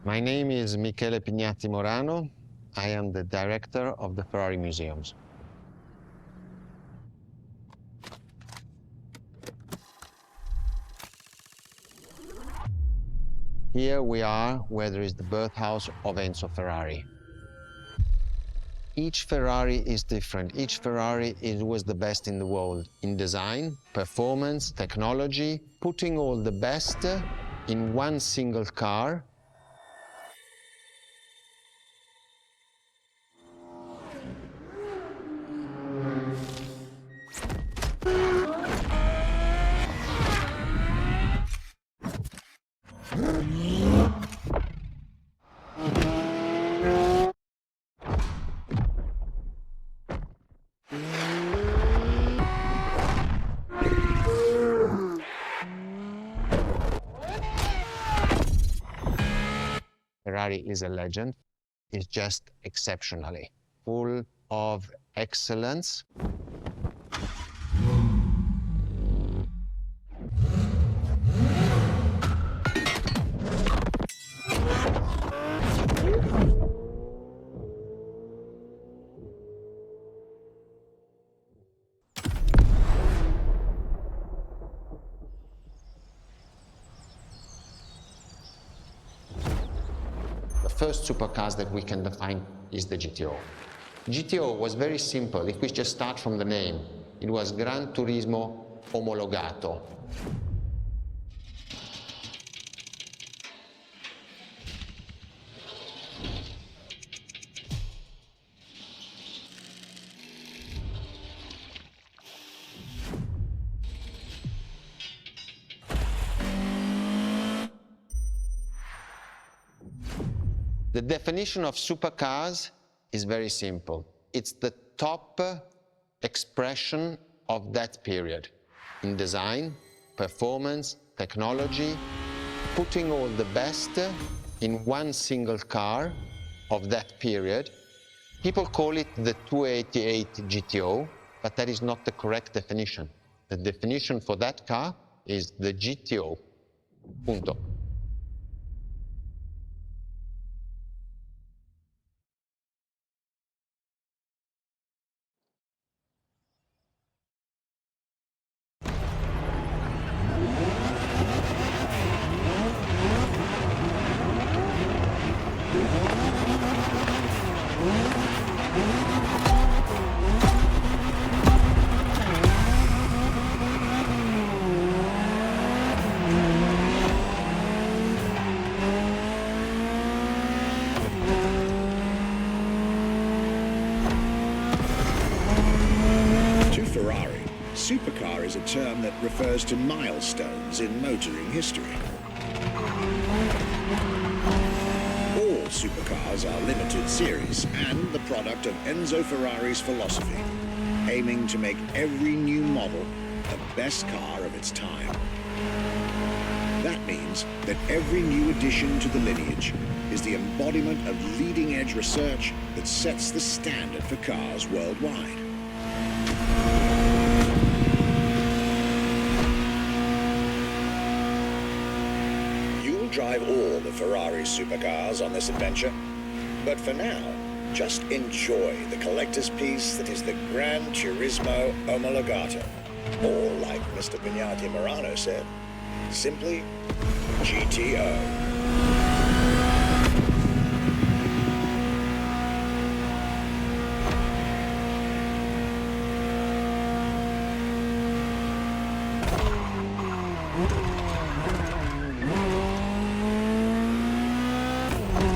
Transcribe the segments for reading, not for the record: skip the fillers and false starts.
My name is Michele Pignatti Morano. I am the director of the Ferrari Museums. Here we are where there is the birthhouse of Enzo Ferrari. Each Ferrari is different. Each Ferrari was the best in the world in design, performance, technology, putting all the best in one single car. Ferrari is a legend. It's just exceptionally full of excellence. The first supercars that we can define is the GTO. GTO was very simple. If we just start from the name, it was Gran Turismo Omologato. The definition of supercars is very simple. It's the top expression of that period in design, performance, technology, putting all the best in one single car of that period. People call it the 288 GTO, but that is not the correct definition. The definition for that car is the GTO. Punto. Ferrari, supercar is a term that refers to milestones in motoring history. All supercars are limited series and the product of Enzo Ferrari's philosophy, aiming to make every new model the best car of its time. That means that every new addition to the lineage is the embodiment of leading-edge research that sets the standard for cars worldwide. Drive all the Ferrari supercars on this adventure, but for now, just enjoy the collector's piece that is the Gran Turismo Omologato, or like Mr. Pignatti Morano said, simply GTO.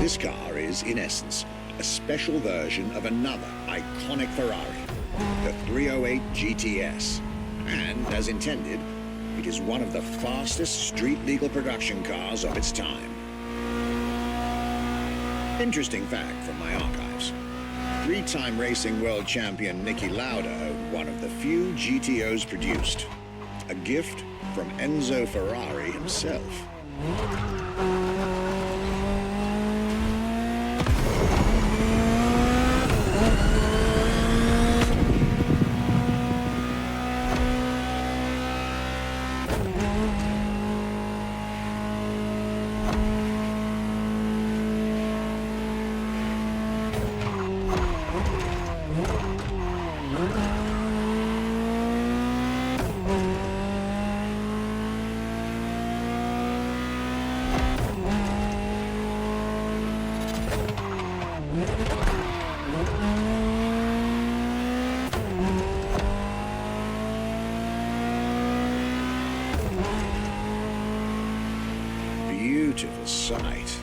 This car is, in essence, a special version of another iconic Ferrari, the 308 GTS. And, as intended, it is one of the fastest street-legal production cars of its time. Interesting fact from my archives. Three-time racing world champion Niki Lauda owned one of the few GTOs produced. A gift from Enzo Ferrari himself. sight.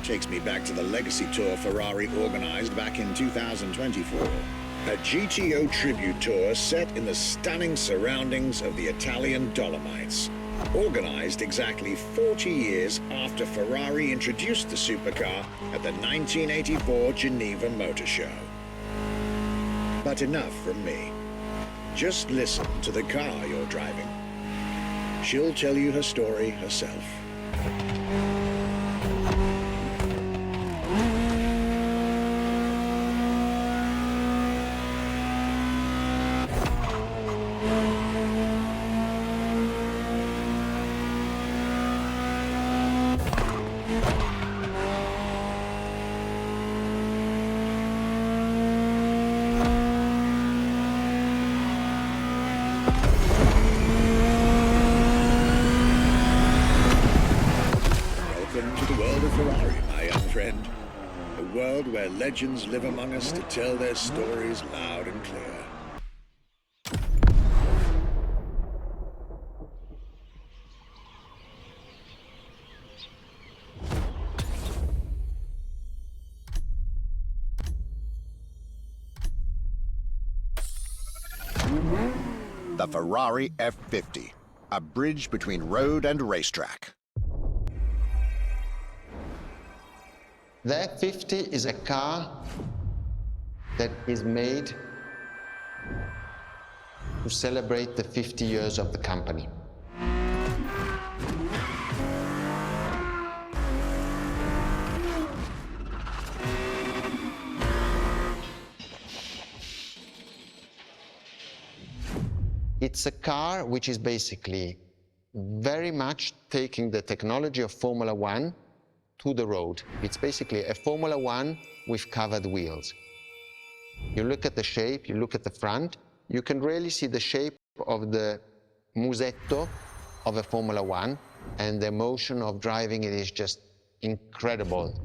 Takes me back to the Legacy Tour Ferrari organized back in 2024. A GTO tribute tour set in the stunning surroundings of the Italian Dolomites. Organized exactly 40 years after Ferrari introduced the supercar at the 1984 Geneva Motor Show. But enough from me. Just listen to the car you're driving. She'll tell you her story herself. Ferrari, my young friend. A world where legends live among us to tell their stories loud and clear. The Ferrari F50, a bridge between road and racetrack. The F50 is a car that is made to celebrate the 50 years of the company. It's a car which is basically very much taking the technology of Formula One to the road. It's basically a Formula One with covered wheels. You look at the shape, you look at the front, you can really see the shape of the musetto of a Formula One, and the emotion of driving it is just incredible.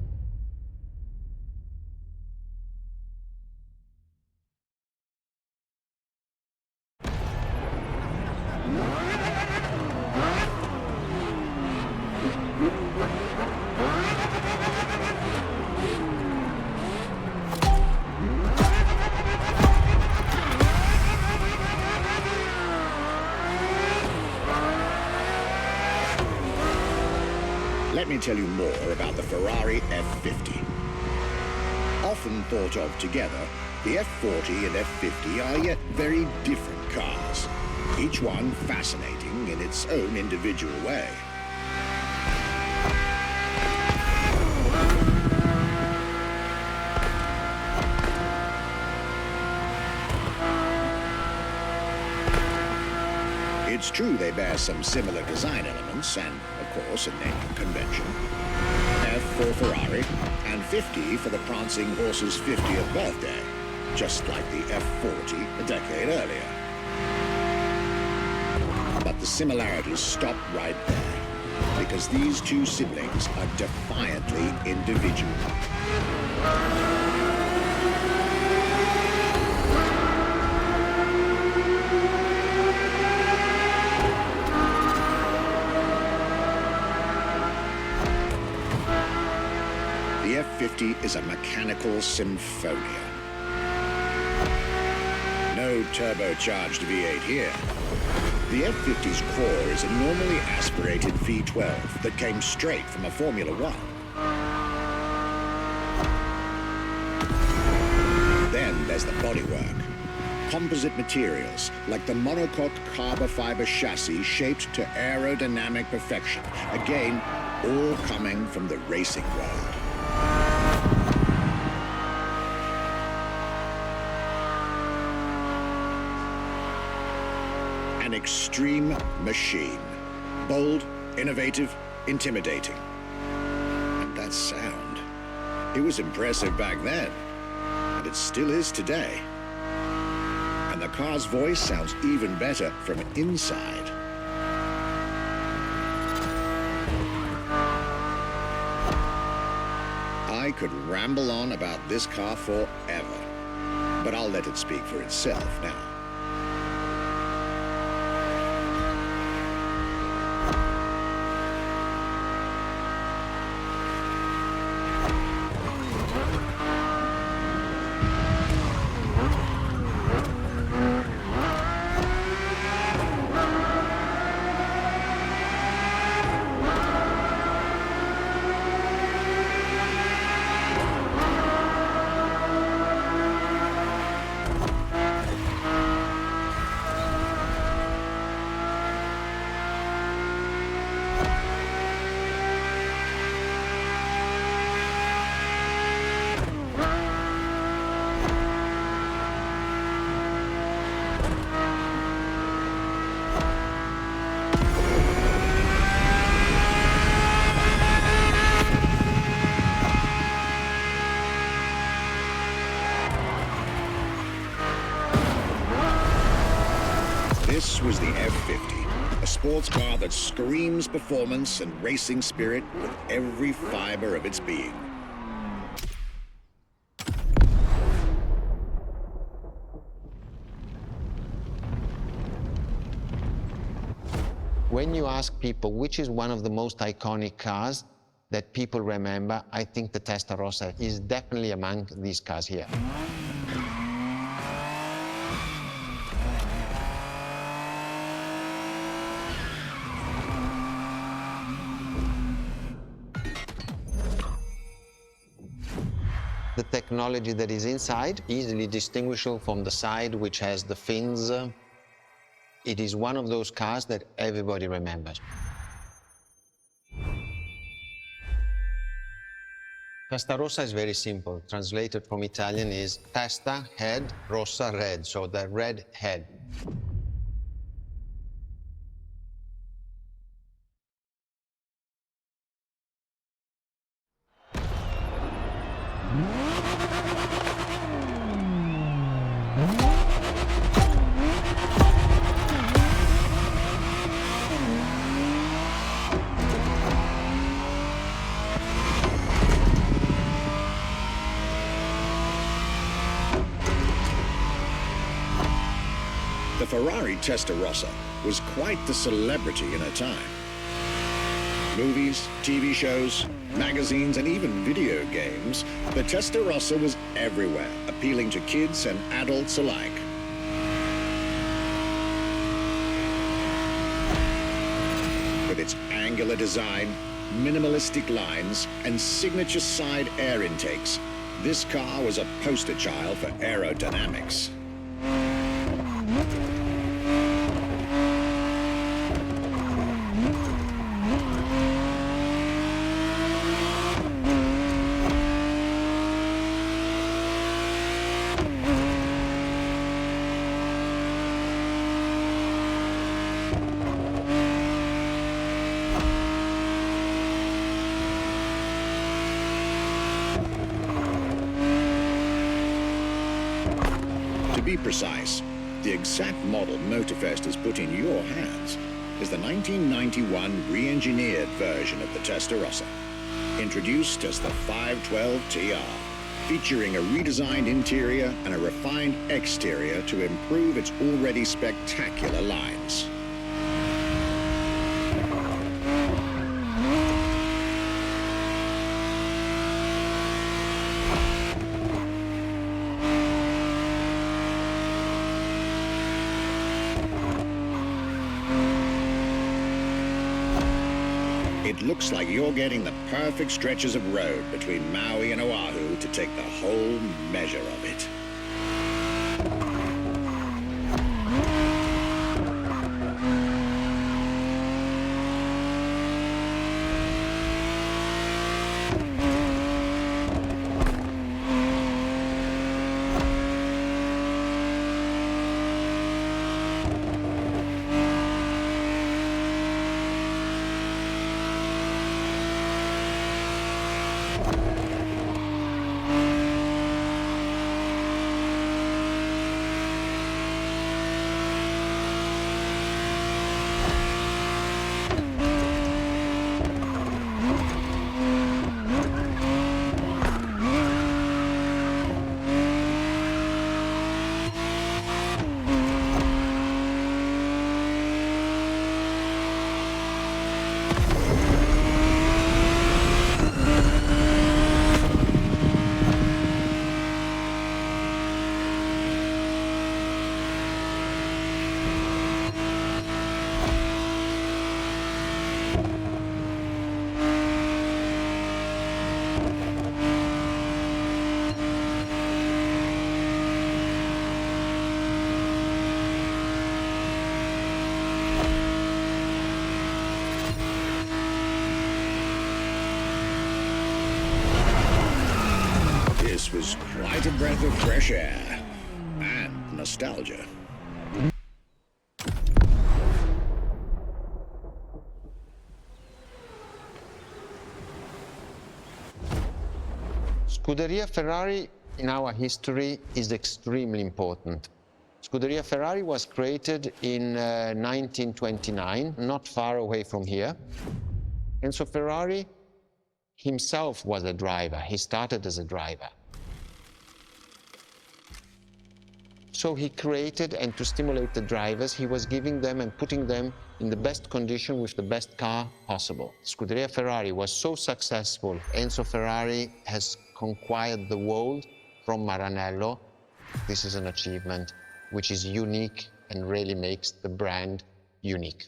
Let me tell you more about the Ferrari F50. Often thought of together, the F40 and F50 are yet very different cars, each one fascinating in its own individual way. It's true they bear some similar design elements and, of course, a naming convention. F for Ferrari and 50 for the prancing horse's 50th birthday, just like the F40 a decade earlier. But the similarities stop right there, because these two siblings are defiantly individual. The F50 is a mechanical symphonia. No turbocharged V8 here. The F50's core is a normally aspirated V12 that came straight from a Formula One. Then there's the bodywork. Composite materials, like the monocoque carbon fiber chassis shaped to aerodynamic perfection. Again, all coming from the racing world. An extreme machine. Bold, innovative, intimidating. And that sound. It was impressive back then, and it still is today. And the car's voice sounds even better from inside. I could ramble on about this car forever, but I'll let it speak for itself now. This was the F50, a sports car that screams performance and racing spirit with every fiber of its being. When you ask people which is one of the most iconic cars that people remember, I think the Testarossa is definitely among these cars here. The technology that is inside, easily distinguishable from the side which has the fins. It is one of those cars that everybody remembers. Testarossa is very simple. Translated from Italian is testa, head, rossa, red, so the red head. The Ferrari Testarossa was quite the celebrity in her time. Movies, TV shows, magazines, and even video games, the Testarossa was everywhere, appealing to kids and adults alike. With its angular design, minimalistic lines, and signature side air intakes, this car was a poster child for aerodynamics. To be precise, the exact model Motorfest has put in your hands is the 1991 re-engineered version of the Testarossa, introduced as the 512 TR, featuring a redesigned interior and a refined exterior to improve its already spectacular lines. It looks like you're getting the perfect stretches of road between Maui and Oahu to take the whole measure of it. This was quite a breath of fresh air and nostalgia. Scuderia Ferrari in our history is extremely important. Scuderia Ferrari was created in 1929, not far away from here. Enzo Ferrari himself was a driver. He started as a driver. So he created, and to stimulate the drivers, he was giving them and putting them in the best condition with the best car possible. Scuderia Ferrari was so successful, Enzo Ferrari has conquered the world from Maranello. This is an achievement which is unique and really makes the brand unique.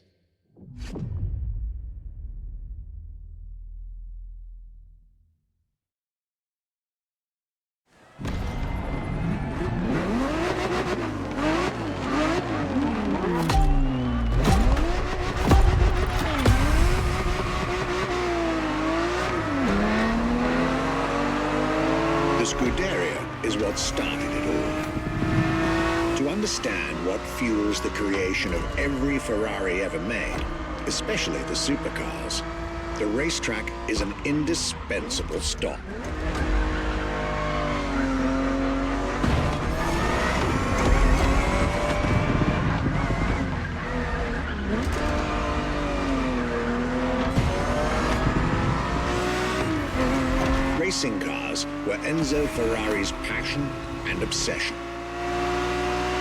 The Scuderia is what started it all. To understand what fuels the creation of every Ferrari ever made, especially the supercars, the racetrack is an indispensable stop. Racing cars were Enzo Ferrari's passion and obsession.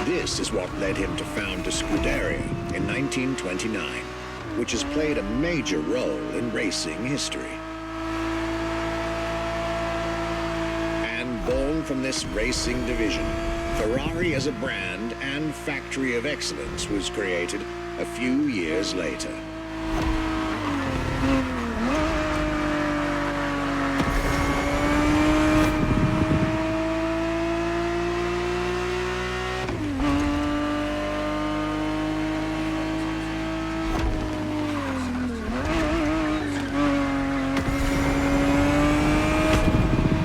This is what led him to found the Scuderia in 1929, which has played a major role in racing history. And born from this racing division, Ferrari as a brand and factory of excellence was created a few years later.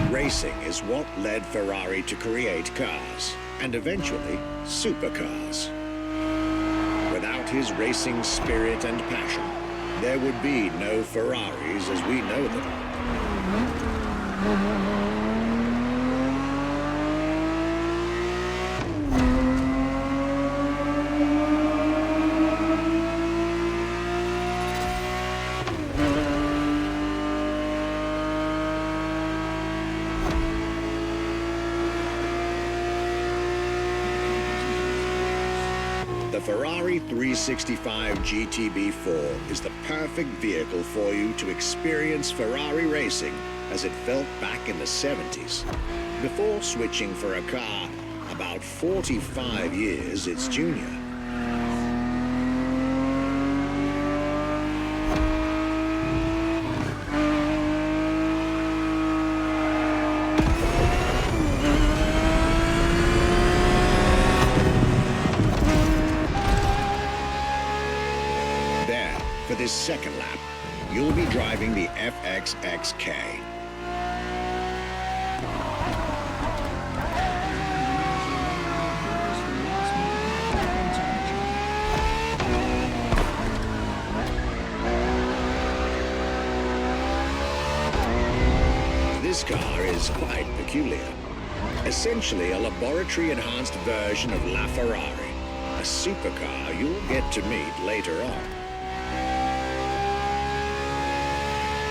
Racing is what led Ferrari to create cars, and eventually supercars. Without his racing spirit and passion, there would be no Ferraris as we know them. The Ferrari 365 GTB4 is the perfect vehicle for you to experience Ferrari racing as it felt back in the 70s, before switching for a car about 45 years its junior. For this second lap, you'll be driving the FXXK. This car is quite peculiar. Essentially a laboratory-enhanced version of La Ferrari, a supercar you'll get to meet later on.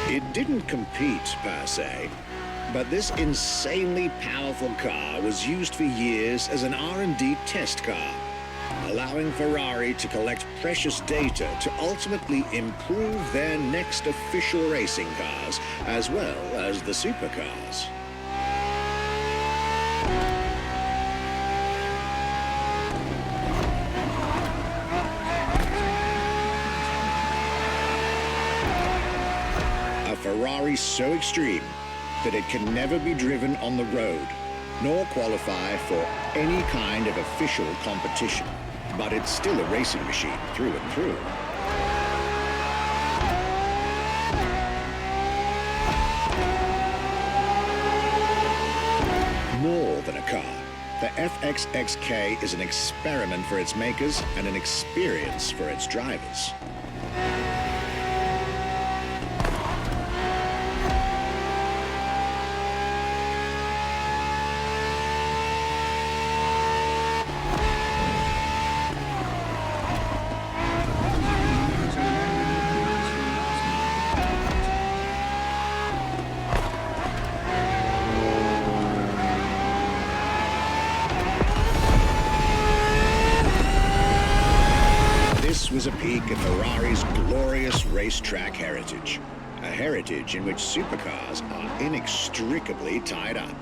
It didn't compete, per se, but this insanely powerful car was used for years as an R&D test car, allowing Ferrari to collect precious data to ultimately improve their next official racing cars, as well as the supercars. Ferrari so extreme that it can never be driven on the road, nor qualify for any kind of official competition. But it's still a racing machine through and through. More than a car, the FXXK is an experiment for its makers and an experience for its drivers. at Ferrari's glorious racetrack heritage. A heritage in which supercars are inextricably tied up.